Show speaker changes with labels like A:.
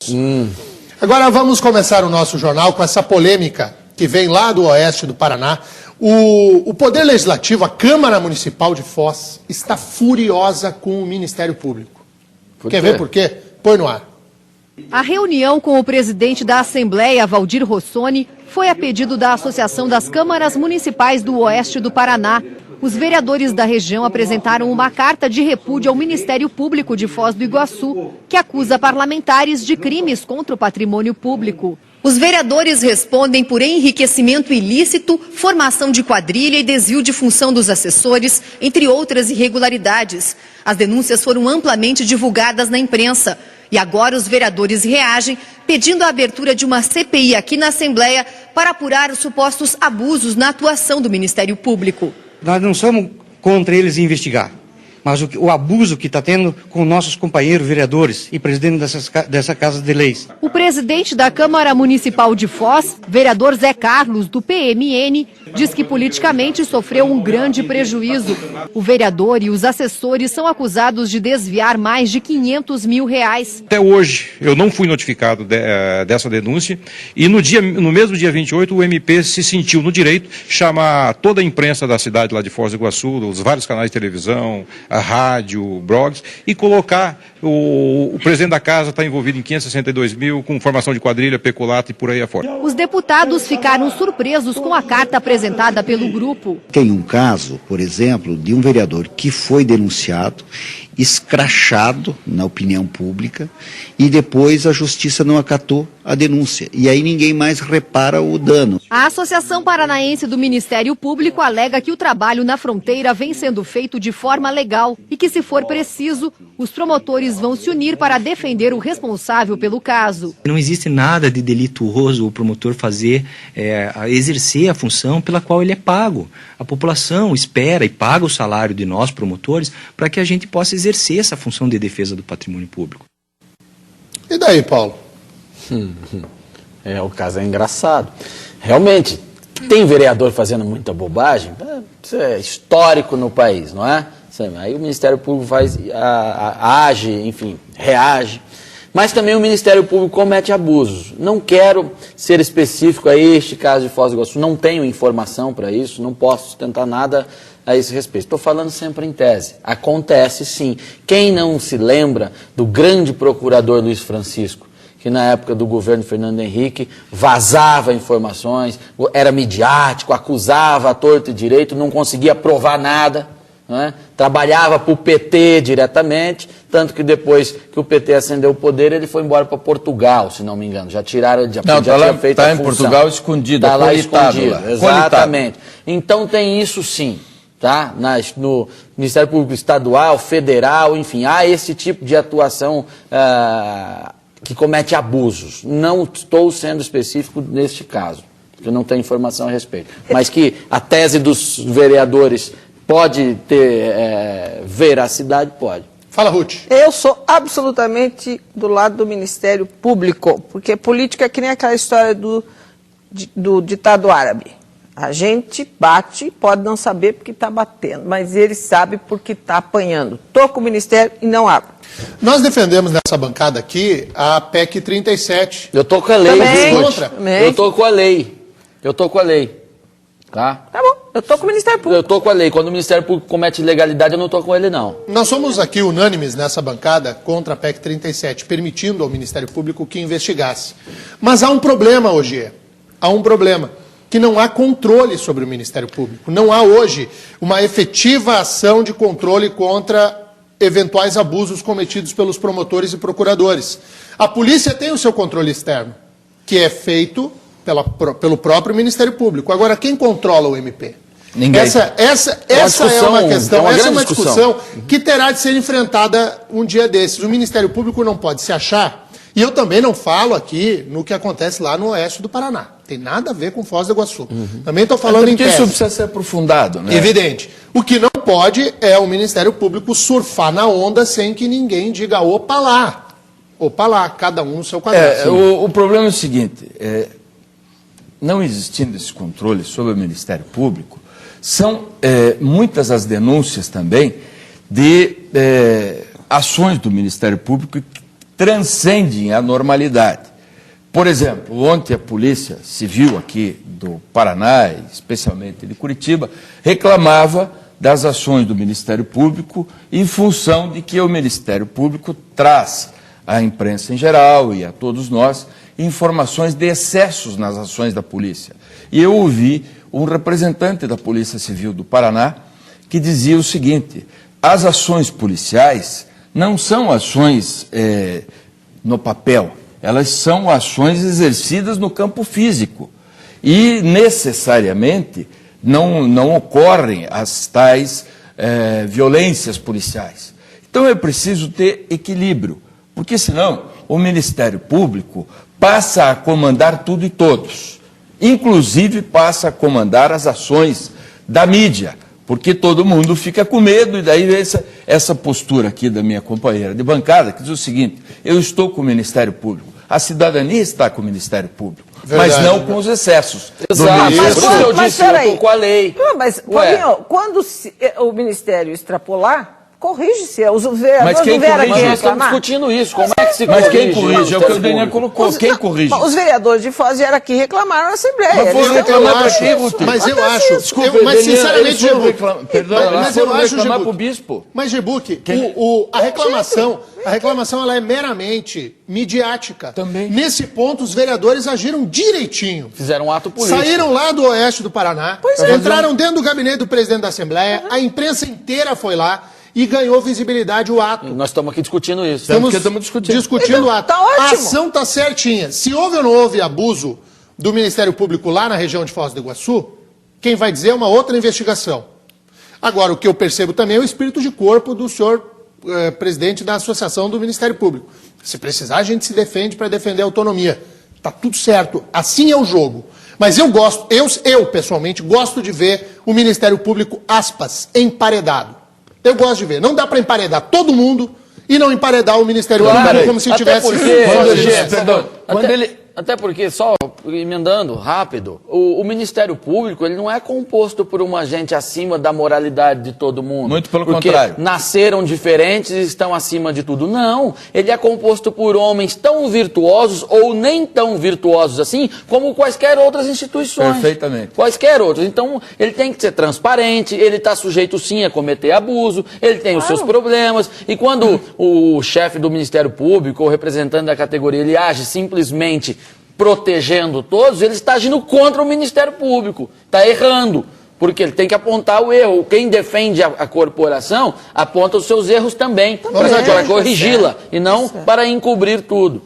A: votos. Agora vamos começar o nosso jornal com essa polêmica que vem lá do oeste do Paraná. O Poder Legislativo, a Câmara Municipal de Foz, está furiosa com o Ministério Público. Quer ver por quê? Põe no ar.
B: A reunião com o presidente da Assembleia, Valdir Rossoni, foi a pedido da Associação das Câmaras Municipais do Oeste do Paraná. Os vereadores da região apresentaram uma carta de repúdio ao Ministério Público de Foz do Iguaçu, que acusa parlamentares de crimes contra o patrimônio público. Os vereadores respondem por enriquecimento ilícito, formação de quadrilha e desvio de função dos assessores, entre outras irregularidades. As denúncias foram amplamente divulgadas na imprensa. E agora os vereadores reagem, pedindo a abertura de uma CPI aqui na Assembleia para apurar os supostos abusos na atuação do Ministério Público.
C: Nós não somos contra eles investigar, mas o abuso que está tendo com nossos companheiros vereadores e presidente dessa Casa de Leis.
B: O presidente da Câmara Municipal de Foz, vereador Zé Carlos, do PMN, diz que politicamente sofreu um grande prejuízo. O vereador e os assessores são acusados de desviar mais de R$500 mil.
D: Até hoje eu não fui notificado dessa denúncia e no mesmo dia 28 o MP se sentiu no direito de chamar toda a imprensa da cidade lá de Foz do Iguaçu, os vários canais de televisão, a rádio, blogs, e colocar o presidente da casa está envolvido em 562 mil com formação de quadrilha, peculato e por aí afora.
B: Os deputados ficaram surpresos com a carta apresentada pelo grupo.
E: Tem um caso, por exemplo, de um vereador que foi denunciado, escrachado na opinião pública, e depois a justiça não acatou a denúncia. E aí ninguém mais repara o dano.
B: A Associação Paranaense do Ministério Público alega que o trabalho na fronteira vem sendo feito de forma legal e que, se for preciso, os promotores vão se unir para defender o responsável pelo caso.
F: Não existe nada de delituoso o promotor exercer a função pela qual ele é pago. A população espera e paga o salário de nós, promotores, para que a gente possa exercer essa função de defesa do patrimônio público.
A: E daí, Paulo?
G: O caso é engraçado. Realmente, tem vereador fazendo muita bobagem, isso é histórico no país, não é? Aí o Ministério Público age, enfim, reage. Mas também o Ministério Público comete abusos. Não quero ser específico a este caso de Foz do Iguaçu, não tenho informação para isso, não posso sustentar nada a esse respeito. Estou falando sempre em tese. Acontece sim. Quem não se lembra do grande procurador Luiz Francisco, que na época do governo Fernando Henrique vazava informações, era midiático, acusava a torto e direito, não conseguia provar nada, né? Trabalhava para o PT diretamente, tanto que depois que o PT ascendeu o poder, ele foi embora para Portugal, se não me engano. Já tiraram, já tinha feito a função.
H: Está em Portugal escondido,
G: está lá escondido, exatamente. Então tem isso sim. Tá? No Ministério Público Estadual, Federal, enfim, há esse tipo de atuação que comete abusos. Não estou sendo específico neste caso, porque eu não tenho informação a respeito. Mas que a tese dos vereadores pode ter veracidade, pode.
A: Fala, Ruth.
I: Eu sou absolutamente do lado do Ministério Público, porque política é que nem aquela história do ditado árabe. A gente bate, pode não saber porque está batendo, mas ele sabe porque está apanhando. Estou com o Ministério e não abro.
A: Nós defendemos nessa bancada aqui a PEC 37.
G: Eu estou com a lei.
I: Também.
G: Eu estou com a lei. Eu estou com a lei. Tá?
I: Tá bom, eu estou com o Ministério Público.
G: Eu estou com a lei. Quando o Ministério Público comete ilegalidade, eu não estou com ele, não.
A: Nós somos aqui unânimes nessa bancada contra a PEC 37, permitindo ao Ministério Público que investigasse. Mas há um problema hoje. Há um problema. Que não há controle sobre o Ministério Público. Não há hoje uma efetiva ação de controle contra eventuais abusos cometidos pelos promotores e procuradores. A polícia tem o seu controle externo, que é feito pelo próprio Ministério Público. Agora, quem controla o MP?
H: Ninguém.
A: Essa é uma questão, essa é uma discussão que terá de ser enfrentada um dia desses. O Ministério Público não pode se achar. E eu também não falo aqui no que acontece lá no oeste do Paraná. Tem nada a ver com Foz do Iguaçu. Também estou falando em tese.
H: Isso precisa ser aprofundado, né?
A: Evidente. O que não pode é o Ministério Público surfar na onda sem que ninguém diga opa lá, cada um no seu quadrado.
H: O problema é o seguinte, não existindo esse controle sobre o Ministério Público, são muitas as denúncias também de ações do Ministério Público transcendem a normalidade. Por exemplo, ontem a Polícia Civil aqui do Paraná, especialmente de Curitiba, reclamava das ações do Ministério Público em função de que o Ministério Público traz à imprensa em geral e a todos nós informações de excessos nas ações da polícia. E eu ouvi um representante da Polícia Civil do Paraná que dizia o seguinte: as ações policiais não são ações no papel, elas são ações exercidas no campo físico e necessariamente não ocorrem as tais violências policiais. Então é preciso ter equilíbrio, porque senão o Ministério Público passa a comandar tudo e todos, inclusive passa a comandar as ações da mídia, porque todo mundo fica com medo, e daí essa postura aqui da minha companheira de bancada, que diz o seguinte: eu estou com o Ministério Público, a cidadania está com o Ministério Público, verdade, mas não com os excessos.
G: Exato,
I: mas
G: eu disse, eu estou com a lei.
I: Não, mas, Paulinho, quando o Ministério extrapolar, corrige-se. Os vereadores
H: mas quem corrige?
G: Nós estamos discutindo isso. Como é que se corrige?
H: Mas quem corrige? É o que o Daniel colocou. Quem corrige?
I: Os vereadores de Foz vieram aqui reclamaram na Assembleia.
H: Mas foram reclamar para quem, Ruth?
A: Mas eu acho...
H: Desculpa,
A: mas sinceramente, Gebuque...
H: Perdão,
A: mas eu acho,
H: reclamar para o bispo.
A: Mas, Gebuque, a reclamação ela é meramente midiática.
H: Também.
A: Nesse ponto, os vereadores agiram direitinho.
G: Fizeram um ato político.
A: Saíram lá do oeste do Paraná, entraram dentro do gabinete do presidente da Assembleia, a imprensa inteira foi lá e ganhou visibilidade o ato.
G: Nós estamos aqui discutindo isso.
A: Estamos discutindo o ato.
I: Tá ótimo.
A: A ação está certinha. Se houve ou não houve abuso do Ministério Público lá na região de Foz do Iguaçu, quem vai dizer é uma outra investigação. Agora, o que eu percebo também é o espírito de corpo do senhor presidente da Associação do Ministério Público. Se precisar, a gente se defende para defender a autonomia. Está tudo certo. Assim é o jogo. Mas eu pessoalmente, gosto de ver o Ministério Público, aspas, emparedado. Eu gosto de ver. Não dá para emparedar todo mundo e não emparedar o Ministério Público como se tivesse...
G: Até porque, só emendando rápido, o Ministério Público ele não é composto por uma gente acima da moralidade de todo mundo.
H: Muito pelo
G: porque
H: contrário.
G: Nasceram diferentes e estão acima de tudo. Não, ele é composto por homens tão virtuosos ou nem tão virtuosos assim, como quaisquer outras instituições.
H: Perfeitamente.
G: Quaisquer outras. Então, ele tem que ser transparente, ele está sujeito sim a cometer abuso, ele tem os seus problemas. E quando o chefe do Ministério Público, ou representante da categoria, ele age simplesmente protegendo todos, ele está agindo contra o Ministério Público, está errando, porque ele tem que apontar o erro. Quem defende a corporação aponta os seus erros também, para corrigi-la e não para encobrir tudo.